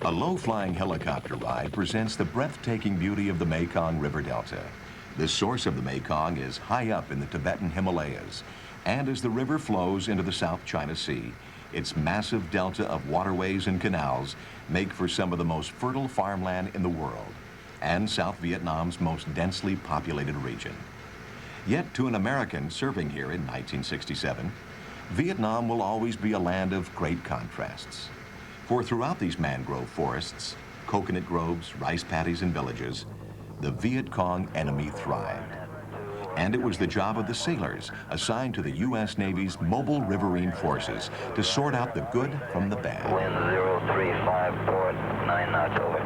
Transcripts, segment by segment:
A low-flying helicopter ride presents the breathtaking beauty of the Mekong River Delta. The source of the Mekong is high up in the Tibetan Himalayas, and as the river flows into the South China Sea, its massive delta of waterways and canals make for some of the most fertile farmland in the world, and South Vietnam's most densely populated region. Yet to an American serving here in 1967, Vietnam will always be a land of great contrasts. For throughout these mangrove forests, coconut groves, rice paddies, and villages, the Viet Cong enemy thrived. And it was the job of the sailors assigned to the U.S. Navy's mobile riverine forces to sort out the good from the bad. Wind 035 port, 9 knots over.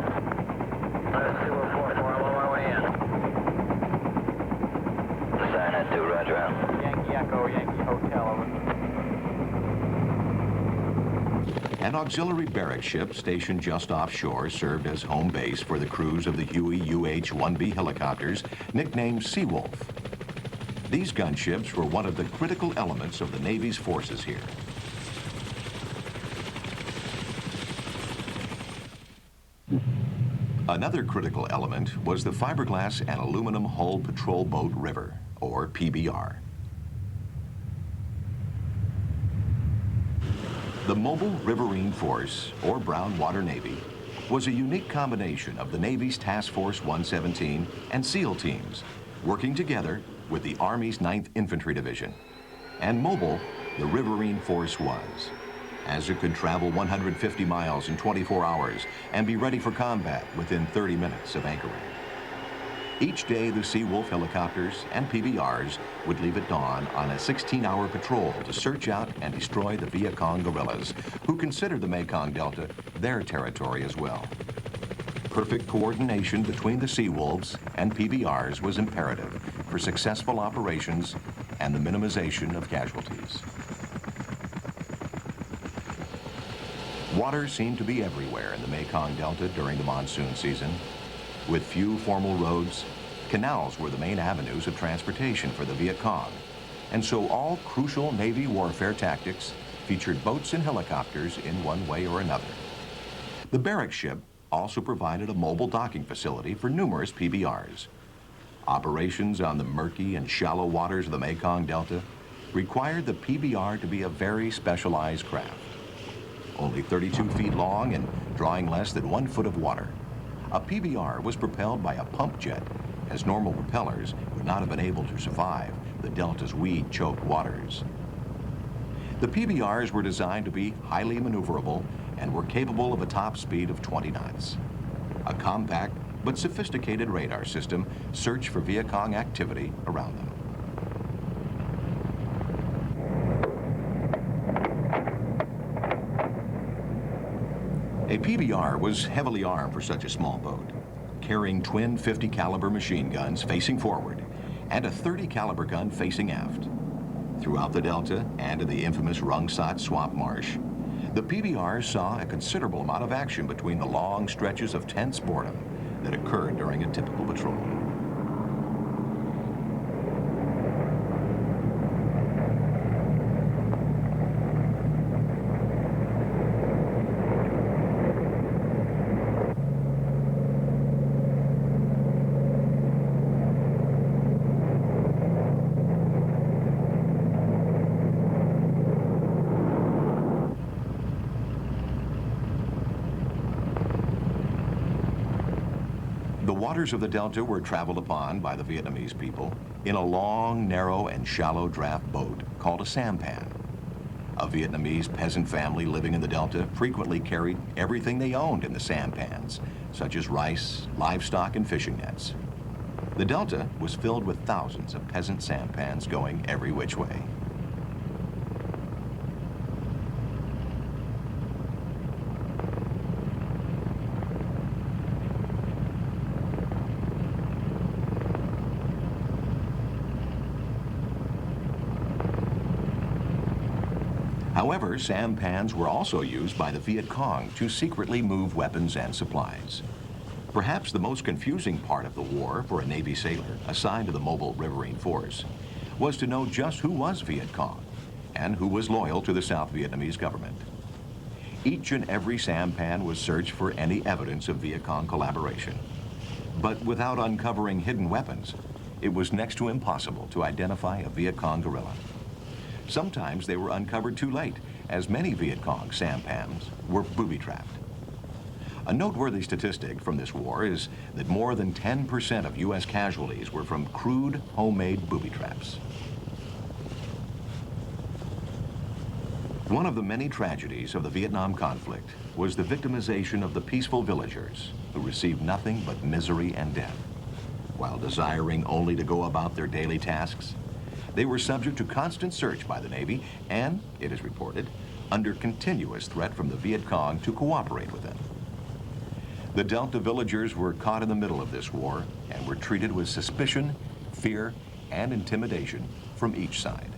044, on my way in. Sign at 2, roger out. Yankee Echo, Yankee Hotel, over. An auxiliary barrack ship stationed just offshore served as home base for the crews of the Huey UH-1B helicopters, nicknamed Seawolf. These gunships were one of the critical elements of the Navy's forces here. Another critical element was the fiberglass and aluminum hull patrol boat River, or PBR. The Mobile Riverine Force, or Brown Water Navy, was a unique combination of the Navy's Task Force 117 and SEAL teams, working together with the Army's 9th Infantry Division. And mobile, the Riverine Force was, as it could travel 150 miles in 24 hours and be ready for combat within 30 minutes of anchoring. Each day, the Seawolf helicopters and PBRs would leave at dawn on a 16-hour patrol to search out and destroy the Viet Cong guerrillas, who considered the Mekong Delta their territory as well. Perfect coordination between the Seawolves and PBRs was imperative for successful operations and the minimization of casualties. Water seemed to be everywhere in the Mekong Delta during the monsoon season. With few formal roads, canals were the main avenues of transportation for the Viet Cong, and so all crucial Navy warfare tactics featured boats and helicopters in one way or another. The barrack ship also provided a mobile docking facility for numerous PBRs. Operations on the murky and shallow waters of the Mekong Delta required the PBR to be a very specialized craft. Only 32 feet long and drawing less than 1 foot of water, a PBR was propelled by a pump jet, as normal propellers would not have been able to survive the Delta's weed-choked waters. The PBRs were designed to be highly maneuverable and were capable of a top speed of 20 knots. A compact but sophisticated radar system searched for Viet Cong activity around them. A PBR was heavily armed for such a small boat, carrying twin 50 caliber machine guns facing forward and a 30 caliber gun facing aft. Throughout the Delta and in the infamous Rung Sat Swamp Marsh, the PBRs saw a considerable amount of action between the long stretches of tense boredom that occurred during a typical patrol. The waters of the Delta were traveled upon by the Vietnamese people in a long, narrow, and shallow draft boat called a sampan. A Vietnamese peasant family living in the Delta frequently carried everything they owned in the sampans, such as rice, livestock, and fishing nets. The Delta was filled with thousands of peasant sampans going every which way. However, sampans were also used by the Viet Cong to secretly move weapons and supplies. Perhaps the most confusing part of the war for a Navy sailor assigned to the Mobile Riverine Force was to know just who was Viet Cong and who was loyal to the South Vietnamese government. Each and every sampan was searched for any evidence of Viet Cong collaboration. But without uncovering hidden weapons, it was next to impossible to identify a Viet Cong guerrilla. Sometimes they were uncovered too late, as many Viet Cong sampans were booby-trapped. A noteworthy statistic from this war is that more than 10% of U.S. casualties were from crude, homemade booby traps. One of the many tragedies of the Vietnam conflict was the victimization of the peaceful villagers who received nothing but misery and death. While desiring only to go about their daily tasks, they were subject to constant search by the Navy and, it is reported, under continuous threat from the Viet Cong to cooperate with them. The Delta villagers were caught in the middle of this war and were treated with suspicion, fear, and intimidation from each side.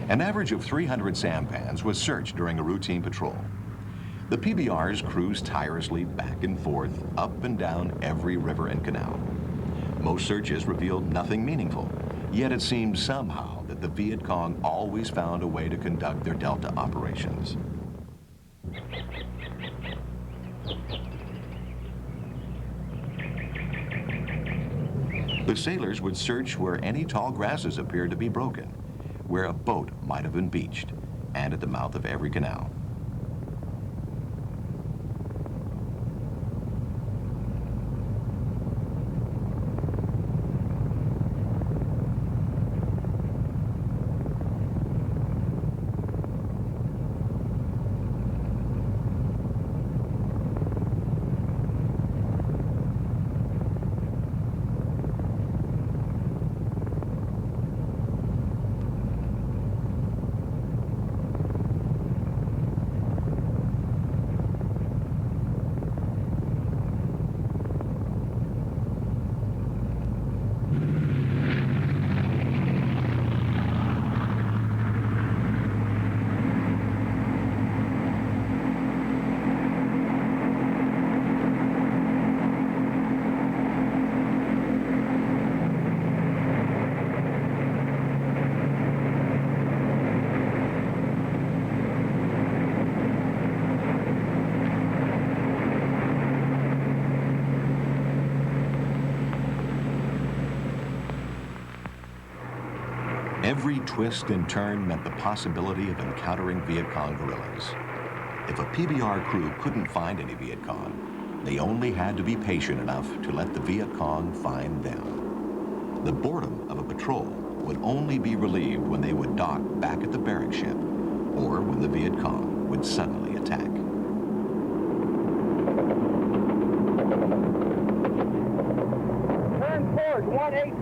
An average of 300 sampans was searched during a routine patrol. The PBRs cruised tirelessly back and forth, up and down every river and canal. Most searches revealed nothing meaningful, yet it seemed somehow that the Viet Cong always found a way to conduct their Delta operations. The sailors would search where any tall grasses appeared to be broken, where a boat might have been beached, and at the mouth of every canal. Every twist and turn meant the possibility of encountering Viet Cong guerrillas. If a PBR crew couldn't find any Viet Cong, they only had to be patient enough to let the Viet Cong find them. The boredom of a patrol would only be relieved when they would dock back at the barrack ship, or when the Viet Cong would suddenly attack. Turn port 180.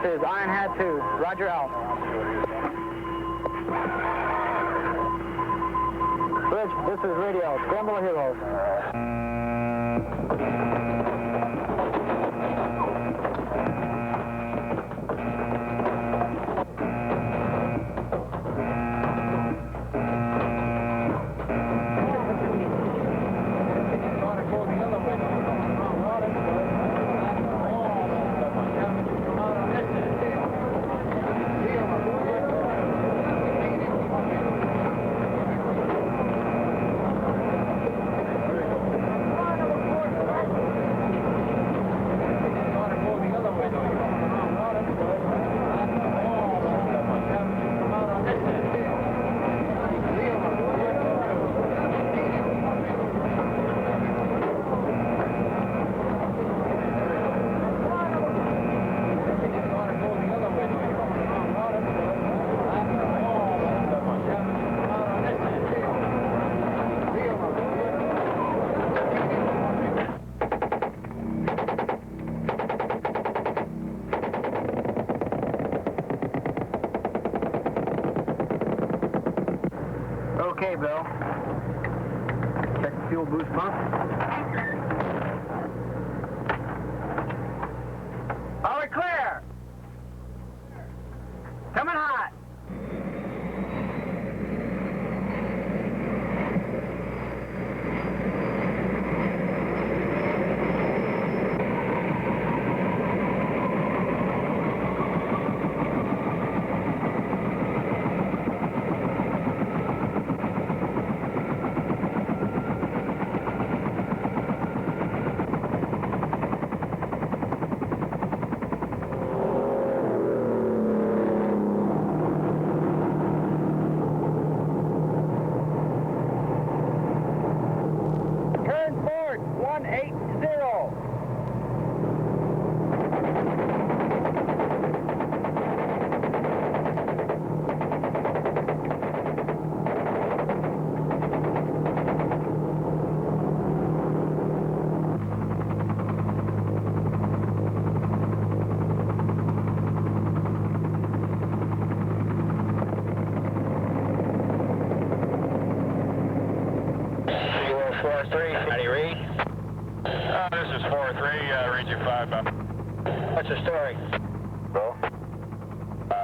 This is Iron Hat 2. Roger out. Rich, this is radio. Scramble the Heroes. Are we clear? Coming hot. Turn port 180. Kilo 43, Matty Reed. This is 4-3, read you 5. What's the story? Bro?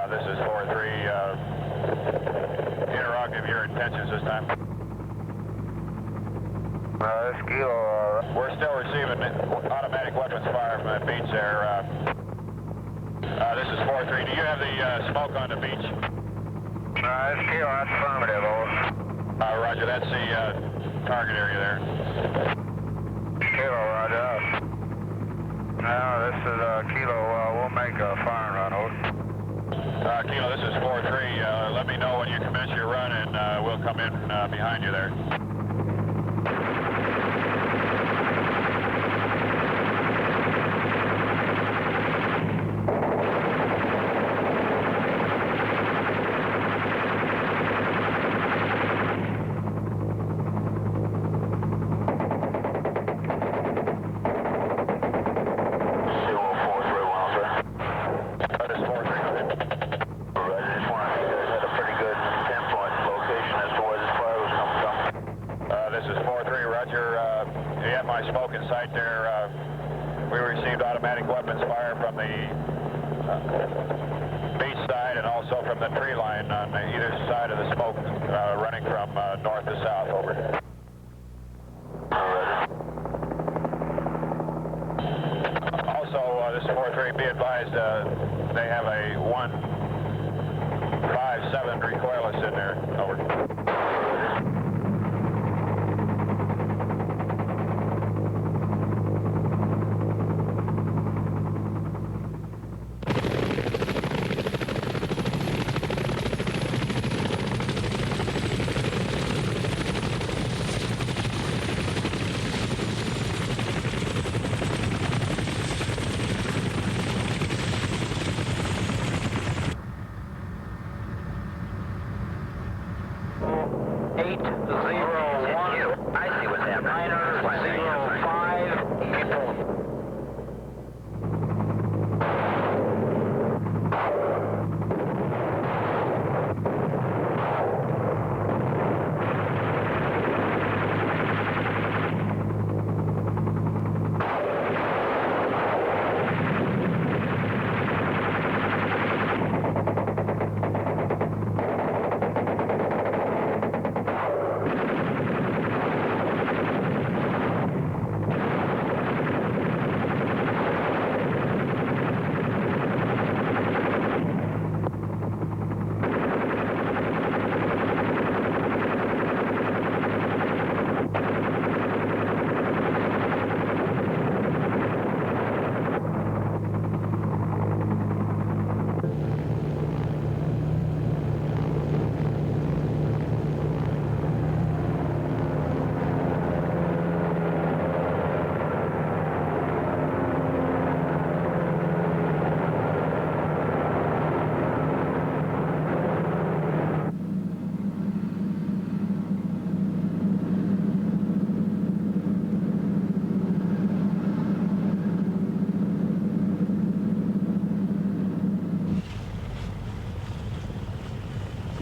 This is 4-3, interrogative your intentions this time. This Kilo, We're still receiving automatic weapons fire from that beach there. This is 4-3. Do you have the smoke on the beach? this Kilo, that's affirmative, over. Roger, that's the target area there. Kilo, roger. No, this is Kilo, we'll make a fire run, over. Kilo, this is 4-3. Let me know when you commence your run and we'll come in behind you there. Smoke in sight there. We received automatic weapons fire from the beach side and also from the tree line on either side of the smoke running from north to south. Over. Also, this is 4-3. Be advised, they have a 157 recoilless in there. Over.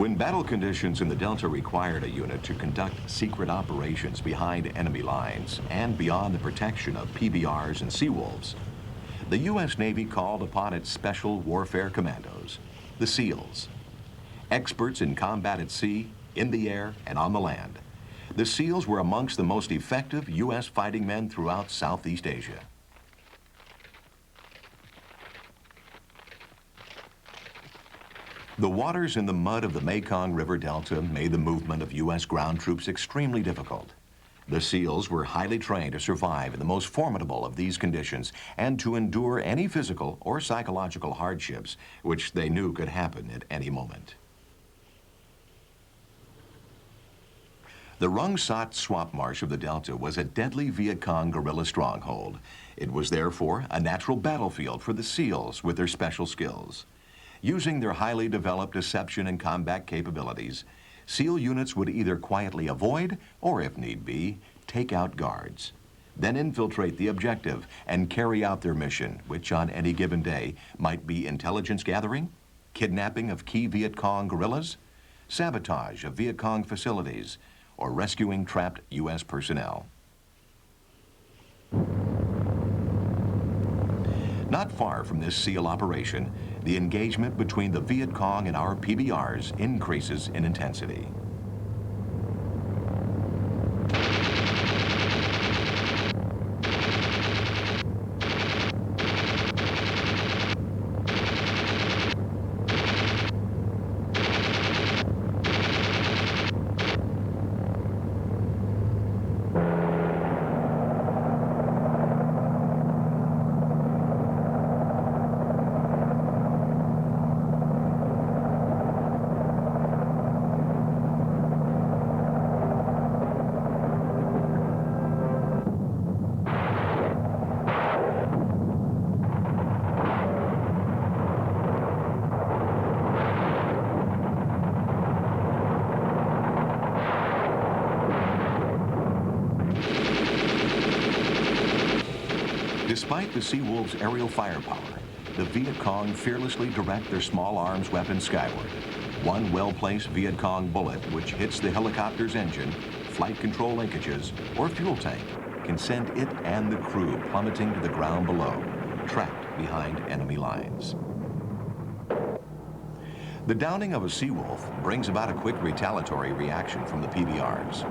When battle conditions in the Delta required a unit to conduct secret operations behind enemy lines and beyond the protection of PBRs and Seawolves, the U.S. Navy called upon its Special Warfare Commandos, the SEALs. Experts in combat at sea, in the air, and on the land, the SEALs were amongst the most effective U.S. fighting men throughout Southeast Asia. The waters and the mud of the Mekong River Delta made the movement of U.S. ground troops extremely difficult. The SEALs were highly trained to survive in the most formidable of these conditions and to endure any physical or psychological hardships which they knew could happen at any moment. The Rung Sat swamp marsh of the Delta was a deadly Viet Cong guerrilla stronghold. It was therefore a natural battlefield for the SEALs with their special skills. Using their highly developed deception and combat capabilities, SEAL units would either quietly avoid, or if need be, take out guards, then infiltrate the objective and carry out their mission, which on any given day might be intelligence gathering, kidnapping of key Viet Cong guerrillas, sabotage of Viet Cong facilities, or rescuing trapped U.S. personnel. Not far from this SEAL operation, the engagement between the Viet Cong and our PBRs increases in intensity. Despite the Seawolves' aerial firepower, the Viet Cong fearlessly direct their small arms weapons skyward. One well-placed Viet Cong bullet which hits the helicopter's engine, flight control linkages, or fuel tank can send it and the crew plummeting to the ground below, trapped behind enemy lines. The downing of a Seawolf brings about a quick retaliatory reaction from the PBRs.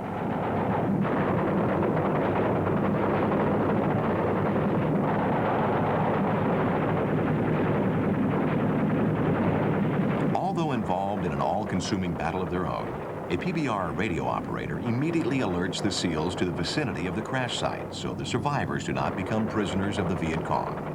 Although involved in an all-consuming battle of their own, a PBR radio operator immediately alerts the SEALs to the vicinity of the crash site so the survivors do not become prisoners of the Viet Cong.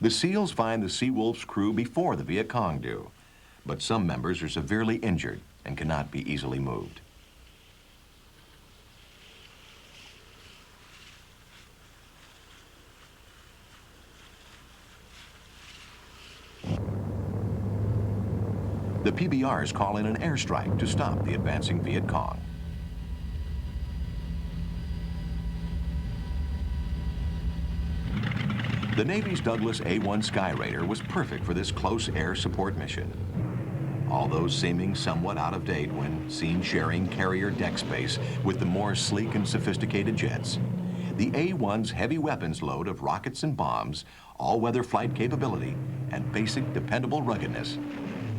The SEALs find the Seawolf's crew before the Viet Cong do, but some members are severely injured and cannot be easily moved. The PBRs call in an airstrike to stop the advancing Viet Cong. The Navy's Douglas A-1 Skyraider was perfect for this close air support mission. Although seeming somewhat out of date when seen sharing carrier deck space with the more sleek and sophisticated jets, the A-1's heavy weapons load of rockets and bombs, all-weather flight capability, and basic dependable ruggedness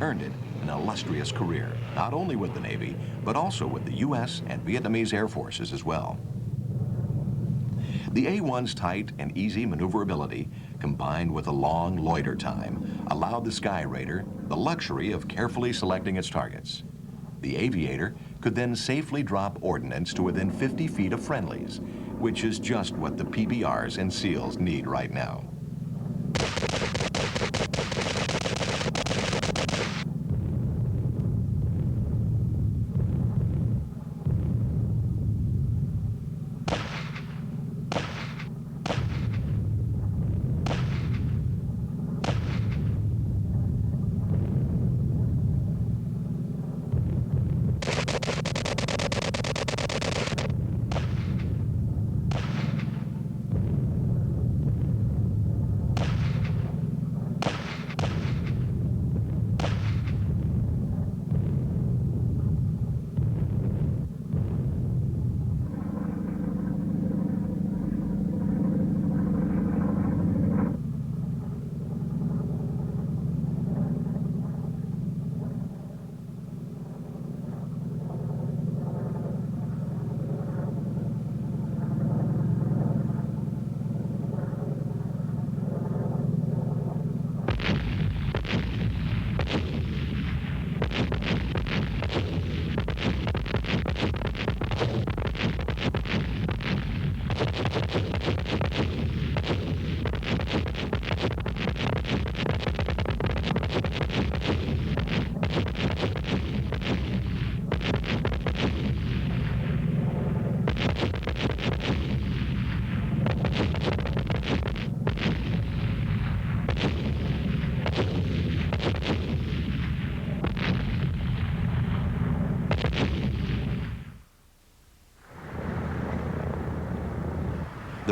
earned it an illustrious career, not only with the Navy, but also with the U.S. and Vietnamese Air Forces as well. The A-1's tight and easy maneuverability, combined with a long loiter time, allowed the Skyraider the luxury of carefully selecting its targets. The Aviator could then safely drop ordnance to within 50 feet of friendlies, which is just what the PBRs and SEALs need right now.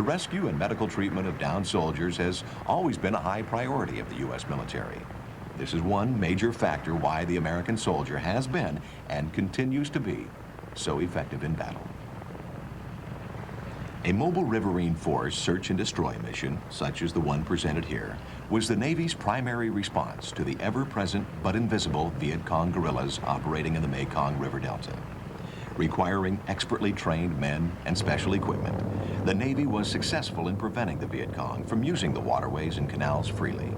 rescue and medical treatment of downed soldiers has always been a high priority of the U.S. military. This is one major factor why the American soldier has been and continues to be so effective in battle. A mobile riverine force search and destroy mission, such as the one presented here, was the Navy's primary response to the ever-present but invisible Viet Cong guerrillas operating in the Mekong River Delta. Requiring expertly trained men and special equipment, the Navy was successful in preventing the Viet Cong from using the waterways and canals freely.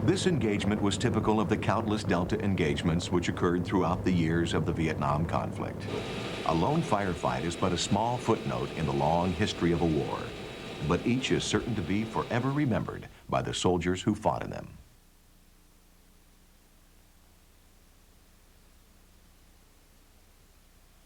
This engagement was typical of the countless Delta engagements which occurred throughout the years of the Vietnam conflict. A lone firefight is but a small footnote in the long history of a war, but each is certain to be forever remembered by the soldiers who fought in them.